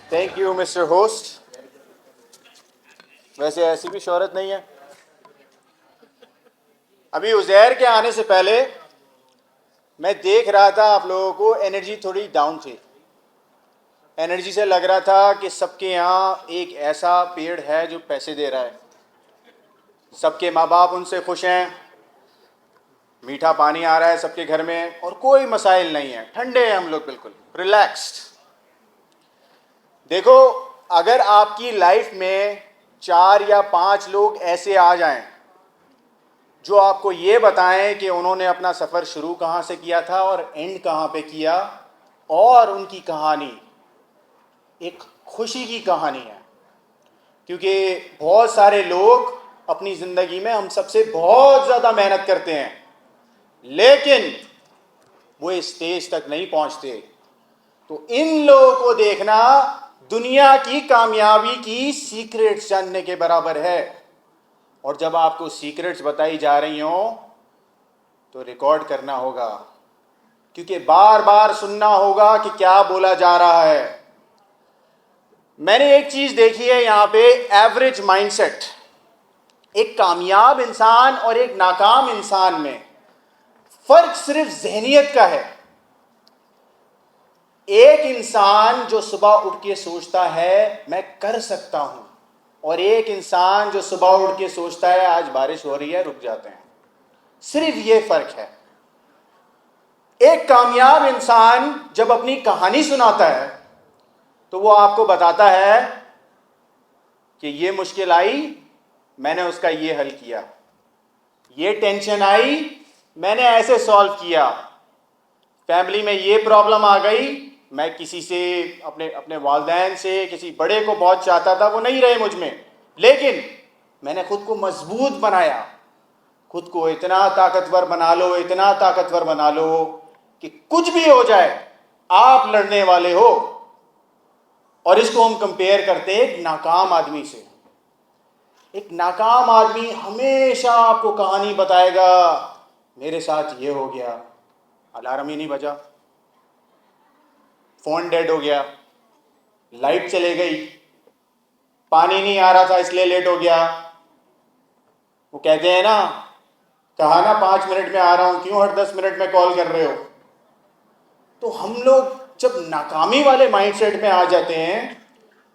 Thank you mister host. ویسے ایسی بھی شہرت نہیں ہے. ابھی عزیر کے آنے سے پہلے میں دیکھ رہا تھا آپ لوگوں کو انرجی تھوڑی ڈاؤن تھی. انرجی سے لگ رہا تھا کہ سب کے یہاں ایک ایسا پیڑ ہے جو پیسے دے رہا ہے. سب کے ماں باپ ان سے خوش ہیں, میٹھا پانی آ رہا ہے سب کے گھر میں, اور کوئی مسائل نہیں ہے, ٹھنڈے ہیں ہم لوگ, بالکل ریلیکسڈ. دیکھو, اگر آپ کی لائف میں 4 یا 5 لوگ ایسے آ جائیں جو آپ کو یہ بتائیں کہ انہوں نے اپنا سفر شروع کہاں سے کیا تھا اور اینڈ کہاں پہ کیا, اور ان کی کہانی ایک خوشی کی کہانی ہے. کیونکہ بہت سارے لوگ اپنی زندگی میں ہم سب سے بہت زیادہ محنت کرتے ہیں, لیکن وہ اسٹیج تک نہیں پہنچتے. تو ان لوگوں کو دیکھنا دنیا کی کامیابی کی سیکریٹس جاننے کے برابر ہے. اور جب آپ کو سیکریٹس بتائی جا رہی ہوں تو ریکارڈ کرنا ہوگا, کیونکہ بار بار سننا ہوگا کہ کیا بولا جا رہا ہے. میں نے ایک چیز دیکھی ہے یہاں پہ, ایوریج مائنڈ سیٹ. ایک کامیاب انسان اور ایک ناکام انسان میں فرق صرف ذہنیت کا ہے. ایک انسان جو صبح اٹھ کے سوچتا ہے میں کر سکتا ہوں, اور ایک انسان جو صبح اٹھ کے سوچتا ہے آج بارش ہو رہی ہے رک جاتے ہیں. صرف یہ فرق ہے. ایک کامیاب انسان جب اپنی کہانی سناتا ہے تو وہ آپ کو بتاتا ہے کہ یہ مشکل آئی, میں نے اس کا یہ حل کیا. یہ ٹینشن آئی, میں نے ایسے سالو کیا. فیملی میں یہ پرابلم آ گئی, میں کسی سے اپنے والدین سے کسی بڑے کو بہت چاہتا تھا, وہ نہیں رہے مجھ میں, لیکن میں نے خود کو مضبوط بنایا. خود کو اتنا طاقتور بنا لو, اتنا طاقتور بنا لو کہ کچھ بھی ہو جائے آپ لڑنے والے ہو. اور اس کو ہم کمپیئر کرتے ہیں ایک ناکام آدمی سے. ایک ناکام آدمی ہمیشہ آپ کو کہانی بتائے گا, میرے ساتھ یہ ہو گیا, الارم ہی نہیں بجا, فون ڈیڈ ہو گیا, لائٹ چلے گئی, پانی نہیں آ رہا تھا اس لیے لیٹ ہو گیا. وہ کہتے ہیں نا, کہا نا 5 منٹ میں آ رہا ہوں, کیوں ہر 10 منٹ میں کال کر رہے ہو. تو ہم لوگ جب ناکامی والے مائنڈ سیٹ میں آ جاتے ہیں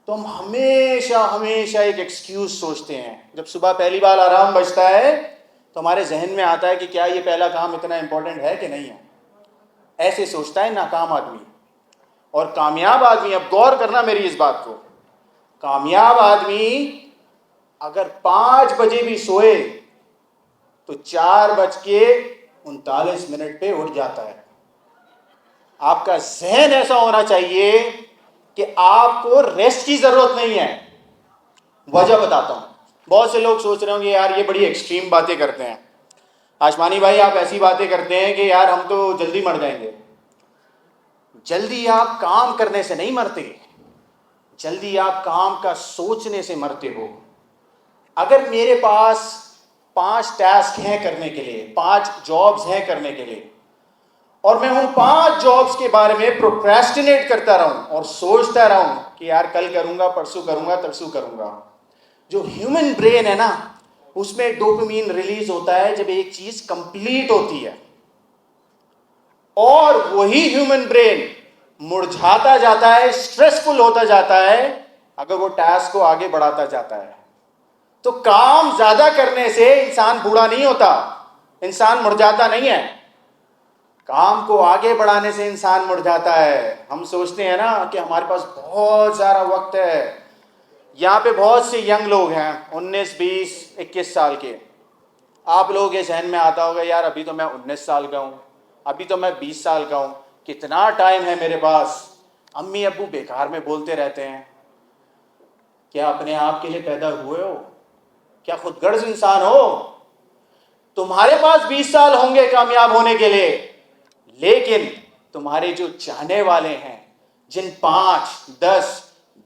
تو ہم ہمیشہ ایک ایکسکیوز سوچتے ہیں. جب صبح پہلی بار الارم بجتا ہے تو ہمارے ذہن میں آتا ہے کہ کیا یہ پہلا کام اتنا امپورٹنٹ ہے کہ نہیں ہے. ایسے سوچتا ہے ناکام آدمی. اور کامیاب آدمی, اب غور کرنا میری اس بات کو, کامیاب آدمی اگر 5 بجے بھی سوئے تو 4:39 پہ اٹھ جاتا ہے. آپ کا ذہن ایسا ہونا چاہیے کہ آپ کو ریسٹ کی ضرورت نہیں ہے. وجہ بتاتا ہوں. بہت سے لوگ سوچ رہے ہوں گے یار یہ بڑی ایکسٹریم باتیں کرتے ہیں. آشمانی بھائی آپ ایسی باتیں کرتے ہیں کہ یار ہم تو جلدی مر جائیں گے. جلدی آپ کام کرنے سے نہیں مرتے, جلدی آپ کام کا سوچنے سے مرتے ہو. اگر میرے پاس 5 ٹاسک ہیں کرنے کے لیے, 5 جابز ہیں کرنے کے لیے, اور میں ان 5 جابز کے بارے میں پروکریسٹینیٹ کرتا رہوں اور سوچتا رہوں کہ یار کل کروں گا, پرسوں کروں گا, ترسوں کروں گا. جو ہیومن برین ہے نا, اس میں ڈوپامین ریلیز ہوتا ہے جب ایک چیز کمپلیٹ ہوتی ہے, اور وہی ہیومن برین مرجھاتا جاتا ہے, سٹریسفل ہوتا جاتا ہے اگر وہ ٹاسک کو آگے بڑھاتا جاتا ہے. تو کام زیادہ کرنے سے انسان بوڑھا نہیں ہوتا, انسان مرجھاتا نہیں ہے. کام کو آگے بڑھانے سے انسان مرجھاتا ہے. ہم سوچتے ہیں نا کہ ہمارے پاس بہت سارا وقت ہے. یہاں پہ بہت سے ینگ لوگ ہیں, 19, 20, 21 سال کے. آپ لوگوں کے ذہن میں آتا ہوگا یار ابھی تو میں 19 سال کا ہوں, ابھی تو میں 20 سال کا ہوں, کتنا ٹائم ہے میرے پاس. امی ابو بیکار میں بولتے رہتے ہیں. کیا اپنے آپ کے لیے پیدا ہوئے ہو؟ کیا خود غرض انسان ہو؟ تمہارے پاس 20 سال ہوں گے کامیاب ہونے کے لیے, لیکن تمہارے جو چاہنے والے ہیں, جن 5, 10,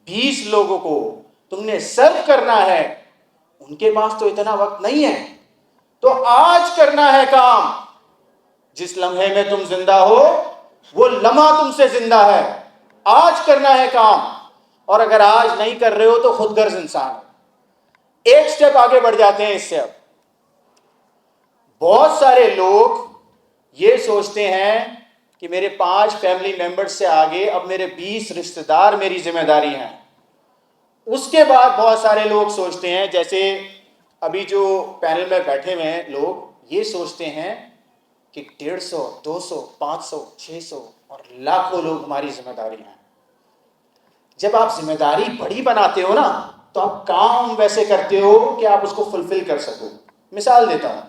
20 لوگوں کو تم نے سرو کرنا ہے, ان کے پاس تو اتنا وقت نہیں ہے. تو آج کرنا ہے کام. جس لمحے میں تم زندہ ہو وہ لمحہ تم سے زندہ ہے. آج کرنا ہے کام. اور اگر آج نہیں کر رہے ہو تو خود غرض انسان ہو. ایک سٹیپ آگے بڑھ جاتے ہیں اس سے. اب بہت سارے لوگ یہ سوچتے ہیں کہ میرے 5 فیملی ممبر سے آگے اب میرے 20 رشتہ دار میری ذمہ داری ہیں. اس کے بعد بہت سارے لوگ سوچتے ہیں, جیسے ابھی جو پینل میں بیٹھے ہوئے ہیں لوگ, یہ سوچتے ہیں کہ 150, 200, 500, 600 اور لاکھوں لوگ ہماری ذمہ داری ہیں. جب آپ ذمہ داری بڑی بناتے ہو نا, تو آپ کام ویسے کرتے ہو کہ آپ اس کو فلفل کر سکو. مثال دیتا ہوں,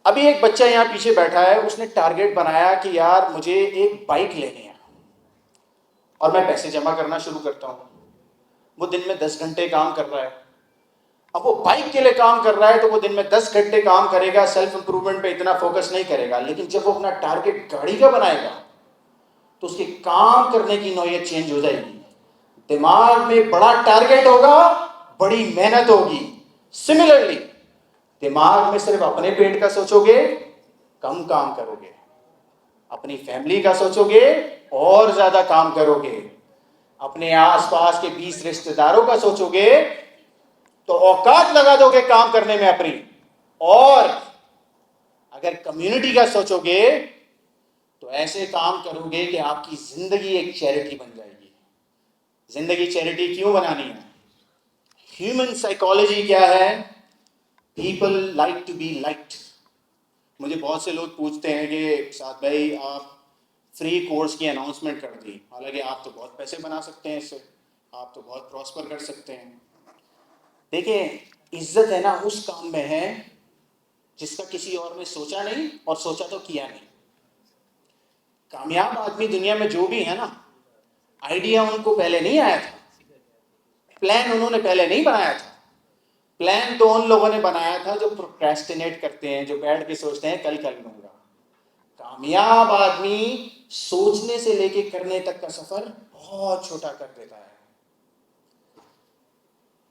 ابھی ایک بچہ یہاں پیچھے بیٹھا ہے, اس نے ٹارگیٹ بنایا کہ یار مجھے ایک بائک لینی ہے, اور میں پیسے جمع کرنا شروع کرتا ہوں. وہ دن میں 10 گھنٹے کام کر رہا ہے. اب وہ بائک کے لیے کام کر رہا ہے تو وہ دن میں 10 گھنٹے کام کرے گا, سیلف امپروومنٹ پہ اتنا فوکس نہیں کرے گا. لیکن جب وہ اپنا ٹارگیٹ گاڑی کا بنائے گا تو اس کے کام کرنے کی نوعیت چینج ہو جائے گی. دماغ میں بڑا ٹارگیٹ ہوگا, بڑی محنت ہوگی. سملرلی دماغ میں صرف اپنے پیٹ کا سوچو گے, کم کام کرو گے. اپنی فیملی کا سوچو گے, اور زیادہ کام کرو گے. اپنے آس پاس کے 20 رشتہ داروں کا سوچو گے تو اوقات لگا دو گے کام کرنے میں اپنی. اور اگر کمیونٹی کا سوچو گے تو ایسے کام کرو گے کہ آپ کی زندگی ایک چیریٹی بن جائے گی. زندگی چیریٹی کیوں بنانی ہے؟ ہیومن سائیکالوجی کیا ہے؟ People like to be liked. مجھے بہت سے لوگ پوچھتے ہیں کہ سعد بھائی آپ فری کورس کی اناؤنسمنٹ کر دی, حالانکہ آپ تو بہت پیسے بنا سکتے ہیں اس سے, آپ تو بہت پراسپر کر سکتے ہیں. دیکھیں, عزت ہے نا اس کام میں ہے جس کا کسی اور نے سوچا نہیں, اور سوچا تو کیا نہیں. کامیاب آدمی دنیا میں جو بھی ہے نا, آئیڈیا ان کو پہلے نہیں آیا تھا, پلان انہوں نے پہلے نہیں بنایا تھا. پلان تو ان لوگوں نے بنایا تھا جو پروکریسٹینیٹ کرتے ہیں, جو بیٹھ کے سوچتے ہیں کل کر لوں گا. کامیاب آدمی سوچنے سے لے کے کرنے تک کا سفر بہت چھوٹا کر دیتا ہے.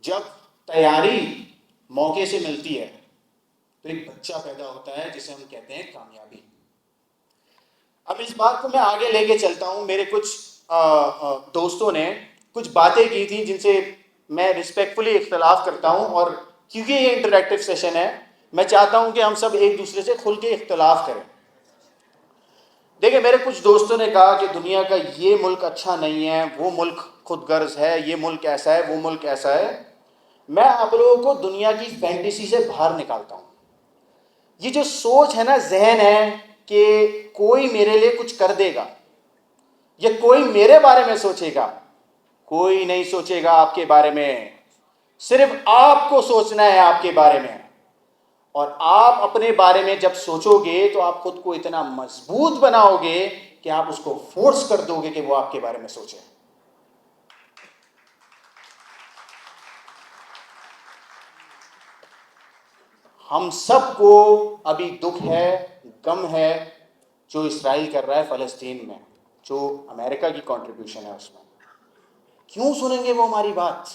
جب تیاری موقع سے ملتی ہے تو ایک بچہ پیدا ہوتا ہے جسے ہم کہتے ہیں کامیابی. اب اس بات کو میں آگے لے کے چلتا ہوں. میرے کچھ دوستوں نے کچھ باتیں کی تھی جن سے میں رسپیکٹفلی اختلاف کرتا ہوں, اور کیونکہ یہ انٹریکٹیو سیشن ہے میں چاہتا ہوں کہ ہم سب ایک دوسرے سے کھل کے اختلاف کریں. دیکھیں, میرے کچھ دوستوں نے کہا کہ دنیا کا یہ ملک اچھا نہیں ہے, وہ ملک خود غرض ہے, یہ ملک ایسا ہے, وہ ملک ایسا ہے. میں آپ لوگوں کو دنیا کی فینٹیسی سے باہر نکالتا ہوں. یہ جو سوچ ہے نا, ذہن ہے کہ کوئی میرے لیے کچھ کر دے گا, یا کوئی میرے بارے میں سوچے گا. کوئی نہیں سوچے گا آپ کے بارے میں, صرف آپ کو سوچنا ہے آپ کے بارے میں. اور آپ اپنے بارے میں جب سوچو گے تو آپ خود کو اتنا مضبوط بناؤ گے کہ آپ اس کو فورس کر دو گے کہ وہ آپ کے بارے میں سوچے. ہم سب کو ابھی دکھ ہے, غم ہے جو اسرائیل کر رہا ہے فلسطین میں, جو امریکہ کی کنٹریبیوشن ہے اس میں. کیوں سنیں گے وہ ہماری بات؟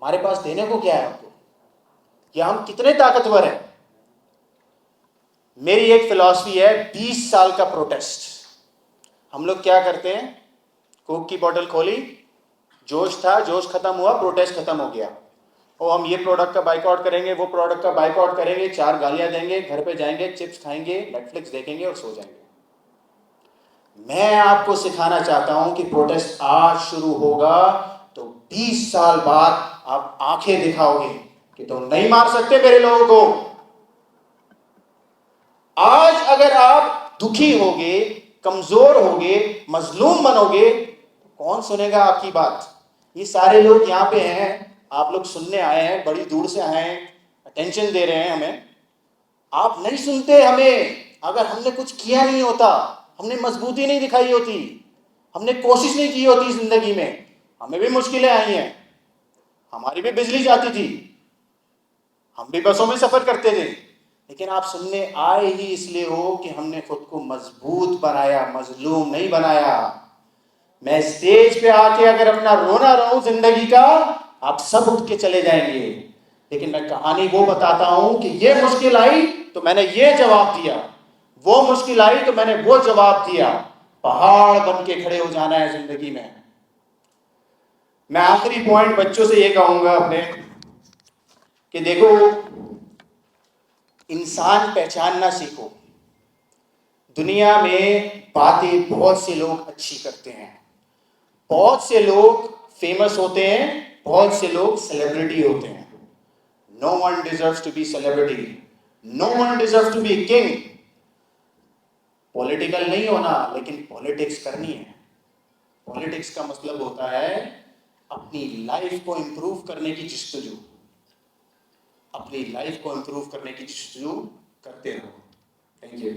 ہمارے پاس دینے کو کیا ہے آپ کو؟ یا ہم کتنے طاقتور ہیں؟ میری ایک فلاسفی ہے 20 سال کا پروٹیسٹ. ہم لوگ کیا کرتے ہیں, کوک کی بوٹل کھولی, جوش تھا, جوش ختم ہوا, پروٹیسٹ ختم ہو گیا, اور ہم یہ پروڈکٹ کا بائیک آؤٹ کریں گے, وہ پروڈکٹ کا بائیک آؤٹ کریں گے, 4 گالیاں دیں گے, گھر پہ جائیں گے, چپس کھائیں گے, نیٹ فلکس دیکھیں گے اور سو جائیں گے. میں آپ کو سکھانا چاہتا ہوں کہ پروٹیسٹ آج شروع ہوگا تو 20 سال بعد آپ آنکھیں دکھاؤ گے کہ تم نہیں مار سکتے میرے لوگوں کو. آج اگر آپ دکھی ہوگے, کمزور ہوگے, مظلوم بنو گے, کون سنے گا آپ کی بات؟ یہ سارے لوگ یہاں پہ ہیں, آپ لوگ سننے آئے ہیں, بڑی دور سے آئے ہیں, اٹینشن دے رہے ہیں ہمیں. آپ نہیں سنتے ہمیں. اگر ہم نے کچھ کیا نہیں ہوتا, ہم نے مضبوطی نہیں دکھائی ہوتی, ہم نے کوشش نہیں کی ہوتی زندگی میں, ہمیں بھی مشکلیں آئی ہیں, ہماری بھی بجلی جاتی تھی, ہم بھی بسوں میں سفر کرتے تھے, لیکن آپ سننے آئے ہی اس لیے ہو کہ ہم نے خود کو مضبوط بنایا, مظلوم نہیں بنایا. میں اسٹیج پہ آ کے اگر اپنا رونا رہوں زندگی کا, آپ سب اٹھ کے چلے جائیں گے, لیکن میں کہانی وہ بتاتا ہوں کہ یہ مشکل آئی تو میں نے یہ جواب دیا, وہ مشکل آئی تو میں نے وہ جواب دیا. پہاڑ بن کے کھڑے ہو جانا ہے زندگی میں. میں آخری پوائنٹ بچوں سے یہ کہوں گا اپنے کہ دیکھو انسان پہچاننا سیکھو. دنیا میں باتیں بہت سے لوگ اچھی کرتے ہیں, بہت سے لوگ فیمس ہوتے ہیں, بہت سے لوگ سیلیبریٹی ہوتے ہیں. No one deserves to be celebrity. No one deserves to be king. Political نہیں ہونا, لیکن پولیٹکس کرنی ہے. پولیٹکس کا مطلب ہوتا ہے اپنی لائف کو امپروو کرنے کی جستجو, اپنی لائف کو امپروو کرنے کی جستجو کرتے رہو. Thank you.